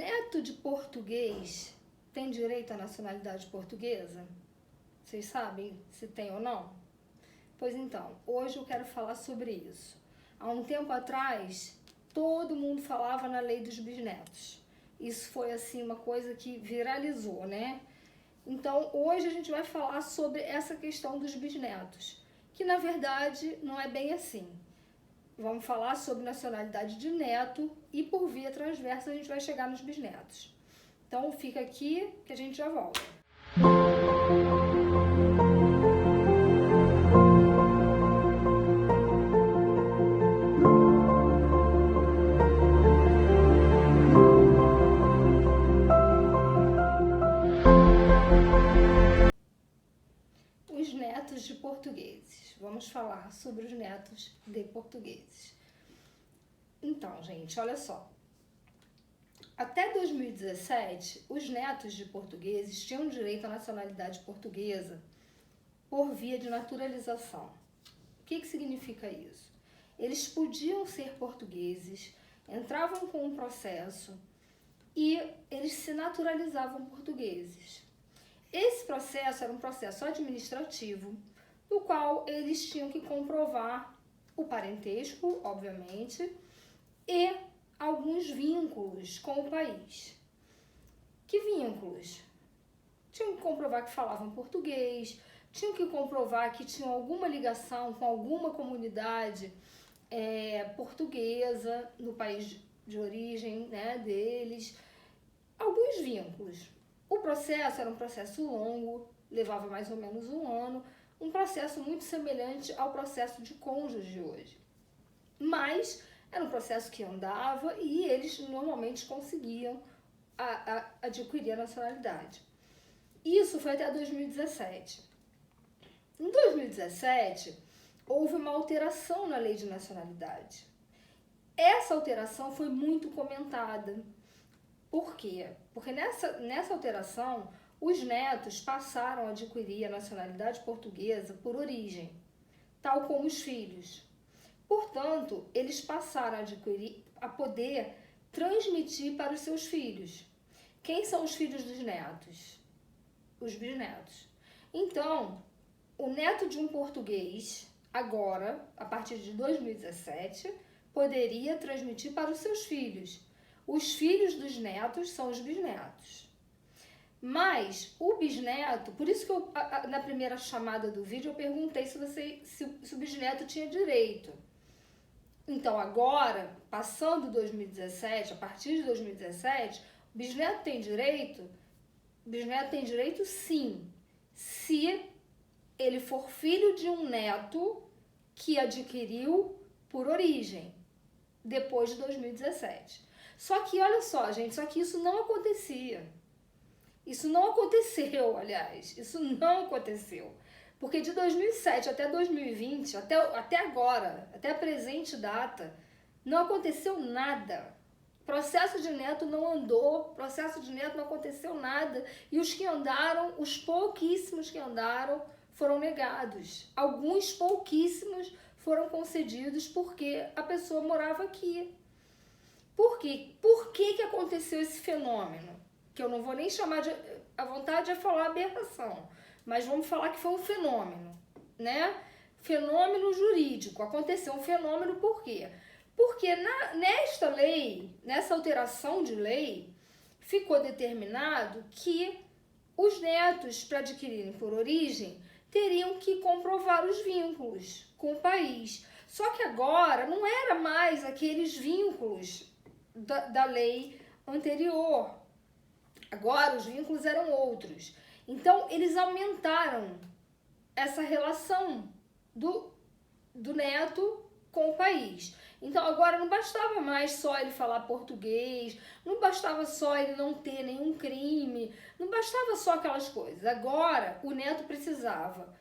Neto de português tem direito à nacionalidade portuguesa? Vocês sabem se tem ou não? Pois então, hoje eu quero falar sobre isso. Há um tempo atrás, todo mundo falava na lei dos bisnetos. Isso foi assim uma coisa que viralizou, né? Então, hoje a gente vai falar sobre essa questão dos bisnetos, que na verdade não é bem assim. Vamos falar sobre nacionalidade de neto e por via transversa a gente vai chegar nos bisnetos. Então fica aqui que a gente já volta. Os netos de portugueses. Vamos falar sobre os netos de portugueses. Então, gente, olha só. Até 2017, os netos de portugueses tinham direito à nacionalidade portuguesa por via de naturalização. O que significa isso? Eles podiam ser portugueses, entravam com um processo e eles se naturalizavam portugueses. Esse processo era um processo administrativo, no qual eles tinham que comprovar o parentesco, obviamente, e alguns vínculos com o país. Que vínculos? Tinham que comprovar que falavam português, tinham que comprovar que tinham alguma ligação com alguma comunidade portuguesa no país de origem, né, deles. Alguns vínculos. O processo era um processo longo, levava mais ou menos um ano, um processo muito semelhante ao processo de cônjuge hoje. Mas era um processo que andava e eles normalmente conseguiam adquirir a nacionalidade. Isso foi até 2017. Em 2017, houve uma alteração na lei de nacionalidade. Essa alteração foi muito comentada. Por quê? Porque nessa alteração, os netos passaram a adquirir a nacionalidade portuguesa por origem, tal como os filhos. Portanto, eles passaram a poder transmitir para os seus filhos. Quem são os filhos dos netos? Os bisnetos. Então, o neto de um português, agora, a partir de 2017, poderia transmitir para os seus filhos. Os filhos dos netos são os bisnetos. Mas o bisneto, por isso que na primeira chamada do vídeo eu perguntei se o bisneto tinha direito. Então agora, passando 2017, a partir de 2017, o bisneto tem direito? O bisneto tem direito sim, se ele for filho de um neto que adquiriu por origem, depois de 2017. Só que, olha só, gente, só que isso não acontecia. Isso não aconteceu, aliás, isso não aconteceu. Porque de 2007 até 2020, até agora, até a presente data, não aconteceu nada. Processo de neto não andou, processo de neto não aconteceu nada. E os que andaram, os pouquíssimos que andaram, foram negados. Alguns pouquíssimos foram concedidos porque a pessoa morava aqui. Por quê? Por que aconteceu esse fenômeno? Que eu não vou nem chamar de... A vontade é falar aberração, mas vamos falar que foi um fenômeno, né? Fenômeno jurídico. Aconteceu um fenômeno por quê? Porque nesta lei, nessa alteração de lei, ficou determinado que os netos, para adquirirem por origem, teriam que comprovar os vínculos com o país. Só que agora não era mais aqueles vínculos da lei anterior. Agora os vínculos eram outros. Então eles aumentaram essa relação do neto com o país. Então agora não bastava mais só ele falar português, não bastava só ele não ter nenhum crime, não bastava só aquelas coisas. Agora o neto precisava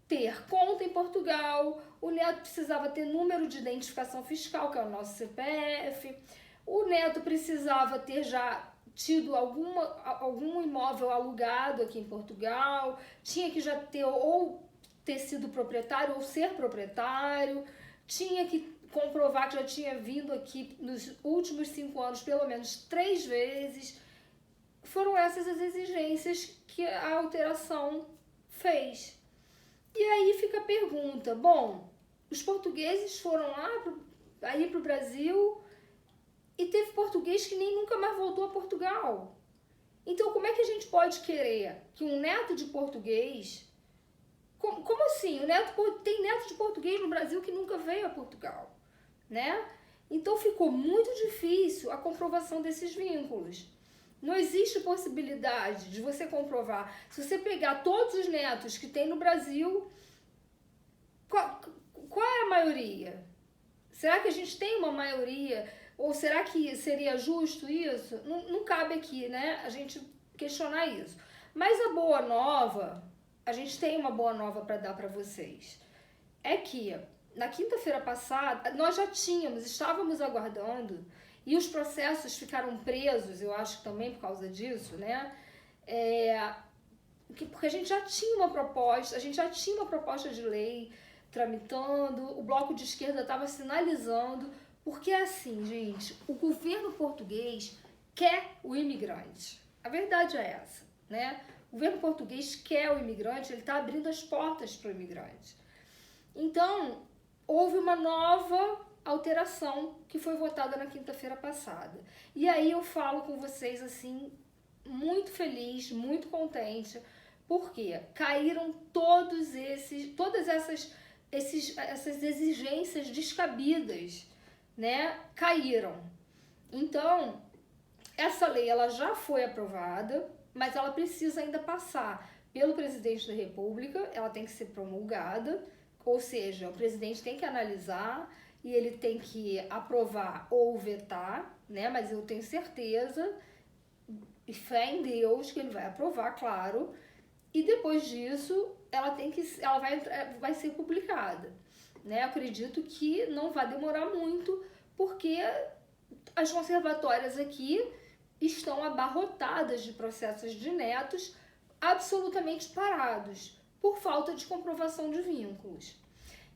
ter conta em Portugal, o neto precisava ter número de identificação fiscal, que é o nosso CPF, o neto precisava ter já tido algum imóvel alugado aqui em Portugal, tinha que já ter ou ter sido proprietário ou ser proprietário, tinha que comprovar que já tinha vindo aqui nos últimos 5 anos pelo menos 3 vezes. Foram essas as exigências que a alteração fez. E aí fica a pergunta, bom, os portugueses foram lá aí para o Brasil e teve português que nem nunca mais voltou a Portugal. Então como é que a gente pode querer que um neto de português... Como assim? Tem neto de português no Brasil que nunca veio a Portugal, né? Então ficou muito difícil a comprovação desses vínculos. Não existe possibilidade de você comprovar. Se você pegar todos os netos que tem no Brasil, qual é a maioria? Será que a gente tem uma maioria? Ou será que seria justo isso? Não cabe aqui, né, a gente questionar isso. Mas a boa nova, a gente tem uma boa nova para dar para vocês. É que na quinta-feira passada, nós já estávamos aguardando, e os processos ficaram presos, eu acho que também por causa disso, né? Porque a gente já tinha uma proposta de lei tramitando, o bloco de esquerda estava sinalizando, porque é assim, gente, o governo português quer o imigrante. A verdade é essa, né? O governo português quer o imigrante, ele está abrindo as portas para o imigrante. Então, houve uma nova alteração que foi votada na quinta-feira passada. E aí eu falo com vocês assim, muito feliz, muito contente, porque caíram todas essas exigências descabidas, né? Caíram. Então, essa lei ela já foi aprovada, mas ela precisa ainda passar pelo presidente da República, ela tem que ser promulgada, ou seja, o presidente tem que analisar e ele tem que aprovar ou vetar, né? Mas eu tenho certeza e fé em Deus que ele vai aprovar, claro. E depois disso, ela vai ser publicada, né? Eu acredito que não vai demorar muito, porque as conservatórias aqui estão abarrotadas de processos de netos absolutamente parados por falta de comprovação de vínculos.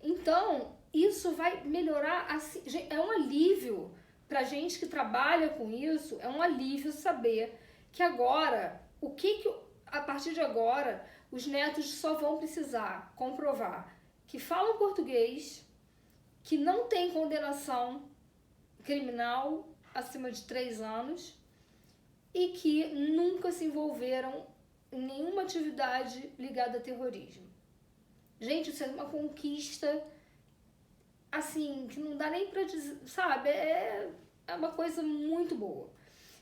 Então, isso vai melhorar, assim, é um alívio pra gente que trabalha com isso, é um alívio saber que agora, a partir de agora, os netos só vão precisar comprovar que falam português, que não tem condenação criminal acima de 3 anos e que nunca se envolveram em nenhuma atividade ligada a terrorismo. Gente, isso é uma conquista, assim, que não dá nem pra dizer, sabe? É uma coisa muito boa.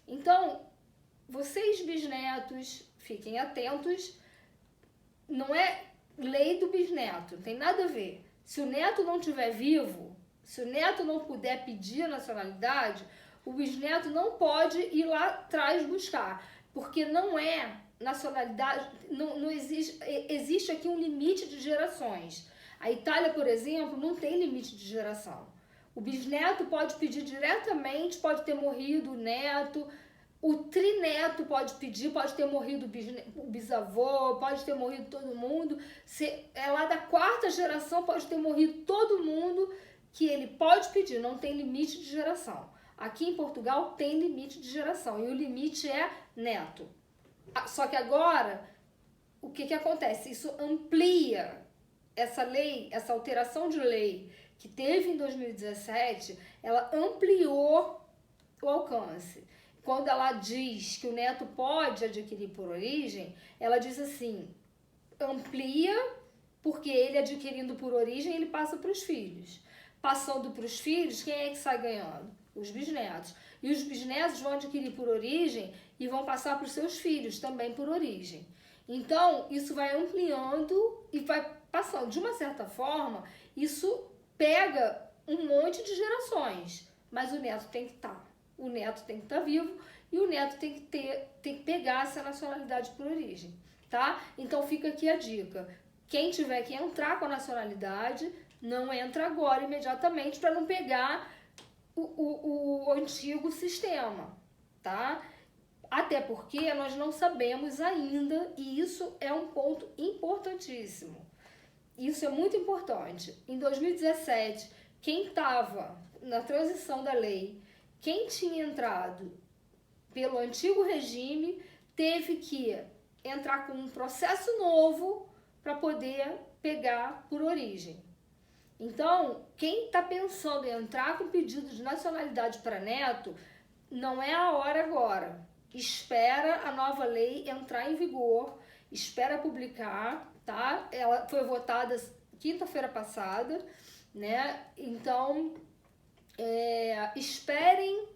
Então, vocês bisnetos, fiquem atentos, não é lei do bisneto, não tem nada a ver. Se o neto não estiver vivo, se o neto não puder pedir a nacionalidade, o bisneto não pode ir lá atrás buscar, porque não é nacionalidade, não existe aqui um limite de gerações. A Itália, por exemplo, não tem limite de geração. O bisneto pode pedir diretamente, pode ter morrido o neto, o trineto pode pedir, pode ter morrido o bisavô, pode ter morrido todo mundo. Se é lá da 4ª geração, pode ter morrido todo mundo que ele pode pedir, não tem limite de geração. Aqui em Portugal tem limite de geração e o limite é neto. Só que agora, o que acontece? Isso amplia essa lei, essa alteração de lei que teve em 2017, ela ampliou o alcance. Quando ela diz que o neto pode adquirir por origem, ela diz assim, amplia, porque ele adquirindo por origem, ele passa para os filhos. Passando para os filhos, quem é que sai ganhando? Os bisnetos. E os bisnetos vão adquirir por origem e vão passar para os seus filhos também por origem. Então, isso vai ampliando e vai passando. De uma certa forma, isso pega um monte de gerações, mas o neto tem que estar. O neto tem que estar vivo e o neto tem que pegar essa nacionalidade por origem, tá? Então, fica aqui a dica. Quem tiver que entrar com a nacionalidade, não entra agora imediatamente para não pegar o antigo sistema, tá? Até porque nós não sabemos ainda, e isso é um ponto importantíssimo. Isso é muito importante. Em 2017, quem estava na transição da lei, quem tinha entrado pelo antigo regime, teve que entrar com um processo novo para poder pegar por origem. Então, quem está pensando em entrar com pedido de nacionalidade para neto, não é a hora agora. Espera a nova lei entrar em vigor, espera publicar, tá? Ela foi votada quinta-feira passada, né? Então, esperem.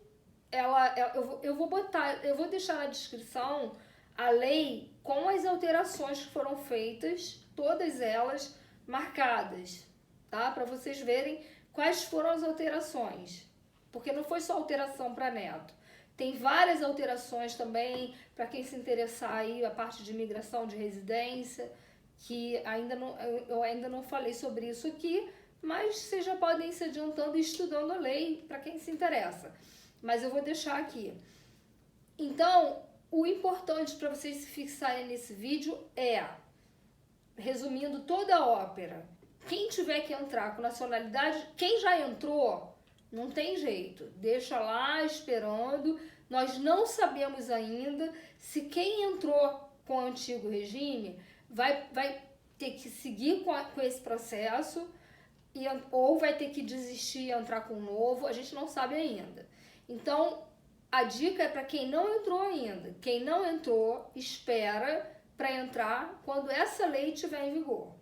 Eu vou deixar na descrição a lei com as alterações que foram feitas, todas elas marcadas, tá? Para vocês verem quais foram as alterações, porque não foi só alteração para neto. Tem várias alterações também para quem se interessar aí, a parte de imigração de residência, que eu ainda não falei sobre isso aqui, mas vocês já podem ir se adiantando e estudando a lei para quem se interessa. Mas eu vou deixar aqui. Então, o importante para vocês se fixarem nesse vídeo é, resumindo toda a ópera, quem tiver que entrar com nacionalidade, quem já entrou, não tem jeito, deixa lá esperando. Nós não sabemos ainda se quem entrou com o antigo regime vai ter que seguir com esse processo ou vai ter que desistir e entrar com o novo, a gente não sabe ainda. Então, a dica é para quem não entrou ainda. Quem não entrou, espera para entrar quando essa lei estiver em vigor.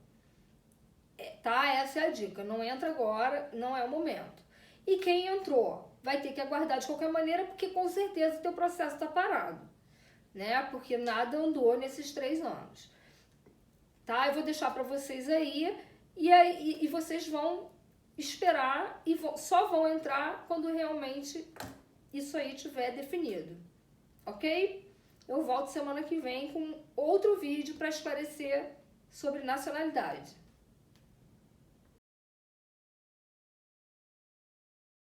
Tá? Essa é a dica. Não entra agora, não é o momento. E quem entrou vai ter que aguardar de qualquer maneira, porque com certeza o teu processo está parado, né? Porque nada andou nesses 3 anos. Tá? Eu vou deixar para vocês aí e vocês vão esperar e só vão entrar quando realmente isso aí tiver definido, ok? Eu volto semana que vem com outro vídeo para esclarecer sobre nacionalidade.